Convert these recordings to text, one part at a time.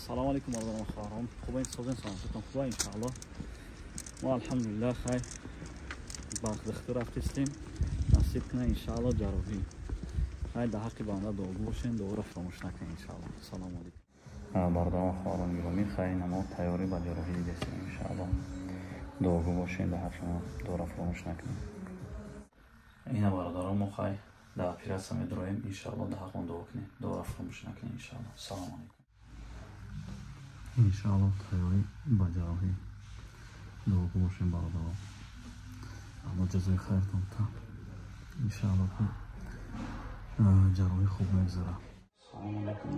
السلام عليكم ورحمة الله وبركاته. خوبين صوبين سلامتكم خوبين إن شاء الله. والحمد لله خير. باخذ اختراف تستیم نصیب کنه ان شاء الله جاروبی. خیلی ده حقی بنده دوغوشین دوره فراموش نکنه ان شاء الله. سلام علیکم. بردام خارون گرامی خیلی نما تیاری با جاروبی دستیم ان شاء الله. دوغو باشین ده حق شما دوره فراموش نکنه. اینا بردارم خیلی ده پیرسه میدرویم ان شاء الله ده حق من دوغ کنه دوره فراموش نکنه ان شاء الله. سلام علیکم. ان شاء الله تیاری با جاروبی دوغو باشین بردارم. الله جزای خیرتون تا ان شاء الله جاروی خوب میگذره. سلام علیکم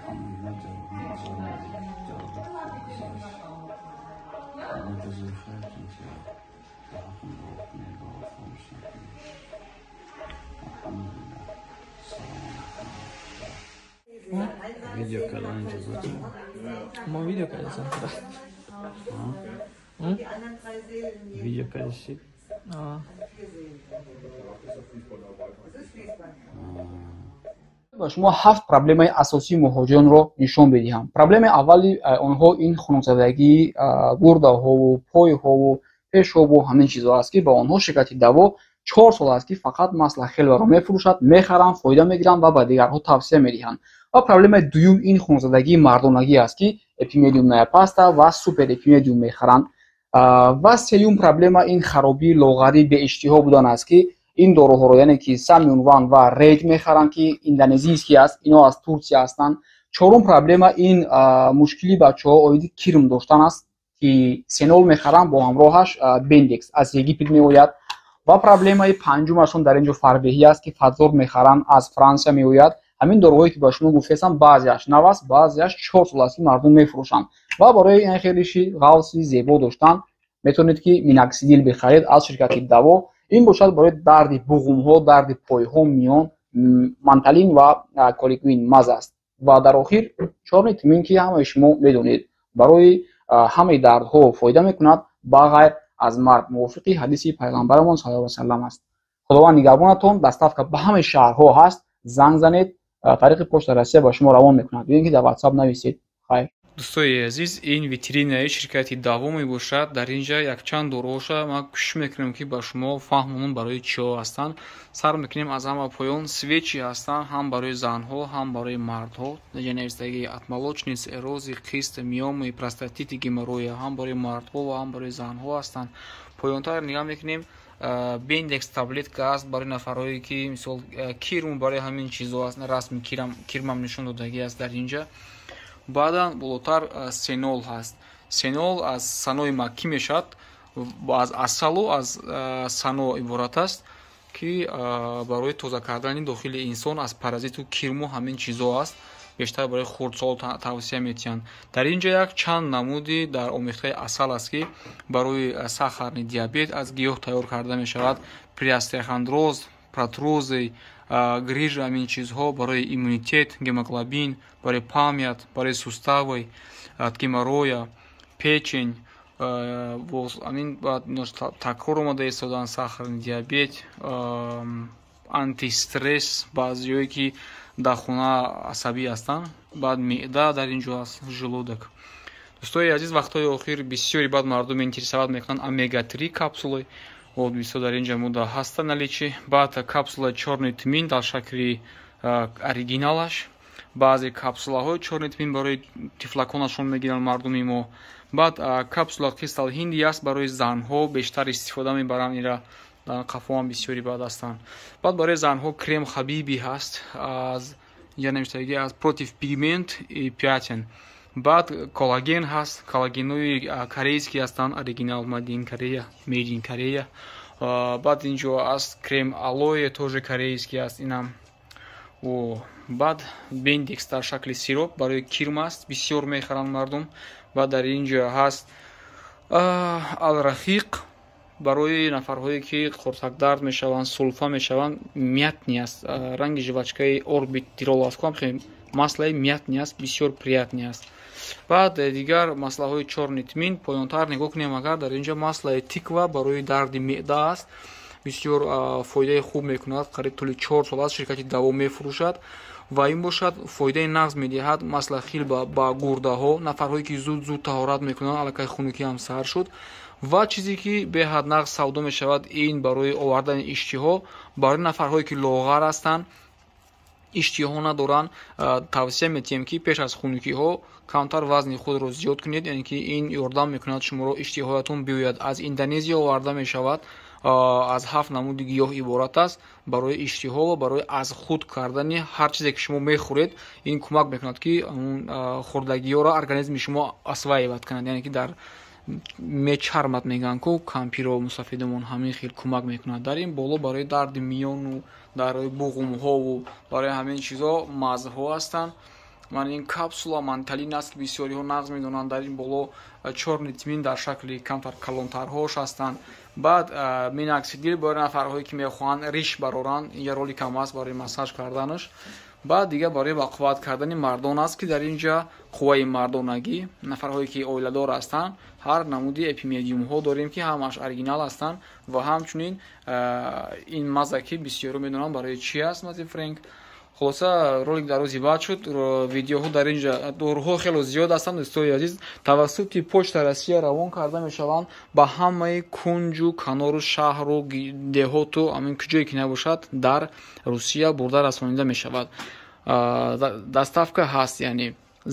الحمدلله الله جزای خیرتون ویدیو کردن جزاتون ما ویدیو کردن ویدیو کردید با شما 7 پرابلم اساسی مهاجران رو نشون بدهم. پرابلم اولی اونها این خانوادگی گرده ها و پای ها و پیش ها و همین چیزها است که با اونها شرکت دوا 4 سال است که فقط مسئله خیلی رو میفروشد، میخرن، فایده میگیرن و به دیگرها توصیه میدهند. و پرابلم دوم این خانوادگی مردانگی است که اپیمیدیوم نیاپاستا و سوپر اپیمیدیوم میخرن. و سوم پرابلم این خرابی لاغری به اشتها بودن است که این داروها رو یعنی که سامیونوان و ریگ میخرن که اندونزیایی است، اینا از ترکیه هستند. چهارم پرابلم این مشکلی بچه‌ها اوید کرم داشتن است که سنول میخرن با همراهش بندکس از یگیپت میآید. و پرابلم پنجمشون در اینجا فربهی است که فازور میخرن از فرانسه میآید. همین داروهایی که با شما گفتم بعضیش نو است، بعضیش 4 سال است مردم میفروشن. و برای این خیلیشی غوصی زیبا داشتن میتونید که میناکسیدیل بخرید از شرکت دوا. این باشد برای درد بغم ها، درد پای ها میان منتالین و کالیکوین مزه است. و در آخر چارنیتامین که همه شما میدونید برای همه درد ها فایده میکند بغیر از مرگ، موافق حدیث پیغمبرمون صلی الله علیه و سلم است. خداوند نگهبانتون. دستاف که به همه شهرها هست زنگ زنید، طریق پشت رسیه با شما روان میکند. ببینید که در واتساپ نویسید. خیر. دوستای عزیز، این ویترینای شرکتی داوا میباشد. در اینجا یک چند داروها ما کوشش میکنیم که با شما فهمونون برای چی هستند. سر میکنیم از همه پایان سویچی هستند، هم برای زنها هم برای مردها. نوشتگی اتمالوچنیس، اروزی، خیست، میوم، پروستاتیت، گیموروی هم برای مردها و هم برای زنها هستند. پایانتر نگاه میکنیم بندکس تابلت گاز برای نفرایی که مثلا کیرم برای همین چیزها هستند. رسم کیرم نشون دادگی است در اینجا. بعدا بالاتر سنول هست. سنول از سنوی مکی میشد، از اصل و از سنو عبارت است که برای توزیع کردن داخل انسان از پارازیت و کرم و همین چیزها است. بیشتر برای خردسال توصیه میتین. در اینجا یک چند نمودی در آمیخته اصل است که برای ساختن دیابت از گیاه تیار کرده می شود. پریاستخاندروز، پراتروزی، گریج همین چیزها برای ایمونیتت، گموگلوبین، برای پامیت، برای سوستاوی، گیمورویا، پیچین، همین بعد تکرار اومده ایستادن ساختن دیابت، آنتی استرس، بعضیایی که در خونه عصبی هستند. بعد معده در اینجا است، ژلودک. دوستای عزیز، وقتای اخیر بسیاری بعد مردم اینترسواد میکنن اومگا 3 کپسولی. Вот бисёр дар инҷа муда ҳаста наличи. Баъд капсула чорнитмин дар шакли оригиналаш. баъзе капсулаҳои чорнитмин барои тифлаконашон мегиранд мардуми мо. баъд капсула кристал ҳинди аст барои занҳо бештар истифода мебаранд. ира дар қафоам бисёри баъд ҳастанд. баъд барои занҳо крем хабиби ҳаст аз янамиштаги аз против пигмент и пятен. بعد کلاژن هست، کلاژن‌های کره‌ای هستند، اوریجینال مادین کره، میدین کره. بعد اینجا است کرم آلوی توج کره‌ای است اینم. و بعد بندکس در شکل سیروپ برای کرم است، بسیار میخرند مردم. بعد در اینجا هست الرحیق برای نفرهایی که خردک درد میشوند، سلفا میشوند. میاتنی است، رنگ ژوچکای اوربیت تیرول است که خیلی مسئله میاتنی است، بسیار پریاتنی است. بعد دیگر مسئله های چورنیتمین پایانتر نگاه کنیم. اگر در اینجا مسئله تیکوا برای درد معده است، بسیار فایده خوب میکند. قریب طول 4 سال است شرکت دوا میفروشد. ва ин бошад фоидаи нағз медиҳад, масла хил ба гурдаҳо, нафарҳое ки зуд таҳорат мекунанд, аллакай хунукӣ ҳам сар шуд. ва чизе ки беҳад нағз савдо мешавад, ин барои овардани иштиҳо, барои нафарҳое ки лоғар ҳастанд, иштиҳо надоранд, тавсия метиҳем ки пеш аз хунукиҳо камтар вазни худро зиёд кунед, яъне ки ин ёрдам мекунад шуморо иштиҳоятон биёяд. Аз Индонезия оварда мешавад, аз 7 намуди гиёҳ иборат аст. Барои иштиҳо ва барои аз худ кардани ҳар чизе ки шумо мехӯред, ин кӯмак мекунад ки хӯрдагиҳоро организми шумо асваиват кунад, яъне ки дар мечармат мегӯянд ку кампиро мусафидамон ҳамин хел кӯмак мекунад. дар ин боло барои дарди миёну барои буғумҳову барои ҳамин чизо мазҳҳо ҳастанд. ман ин капсула манталин аст ки бисёриҳо нағз медонанд. дар ин боло 4 нитмин дар шакли камтар калонтарҳош ҳастанд. баъд миноксидил барои нафарҳое ки мехоҳанд риш бароранд, ин роли кам аст барои массаж карданаш. баъд дигар барои бақувват кардани мардон аст ки дар инҷа қувваи мардонагӣ, нафарҳое ки оиладор ҳастанд, ҳар намуди эпимедиумҳо дорем ки ҳамаш оригинал ҳастанд ва ҳамчунин ин маза ки бисёриҳо медонанд барои чи аст мази френк. خلاصه ролик дарози баъд шуд. видеоҳо дар инҷа дороҳо хеле зиёд ҳастанд. дӯстои азиз, тавассути почта Россия равон карда мешаванд ба ҳамаи кунҷу канору шаҳру деҳоту ҳамин куҷое ки набошад дар Русия бурда расонида мешавад. доставка ҳаст, яъне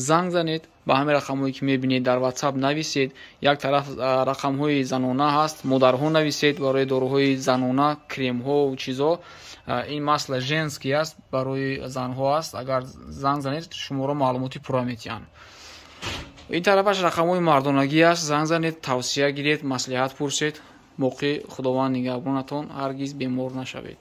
занг занед ба ҳамин рақамҳое ки мебинед, дар WhatsApp нависед. як тараф рақамҳои занона ҳаст, модарҳо нависед барои дороҳои занона, кремҳо чизо. ин масла женский аст, барои занҳо аст. агар занг занед шуморо маълумоти пурра метиҳанд. ин тарафаш рақамҳои мардонагӣ аст. занг занед, тавсия гиред, маслиҳат пурсед. боқӣ худованд нигаҳбонатон, ҳаргиз бемор нашавед.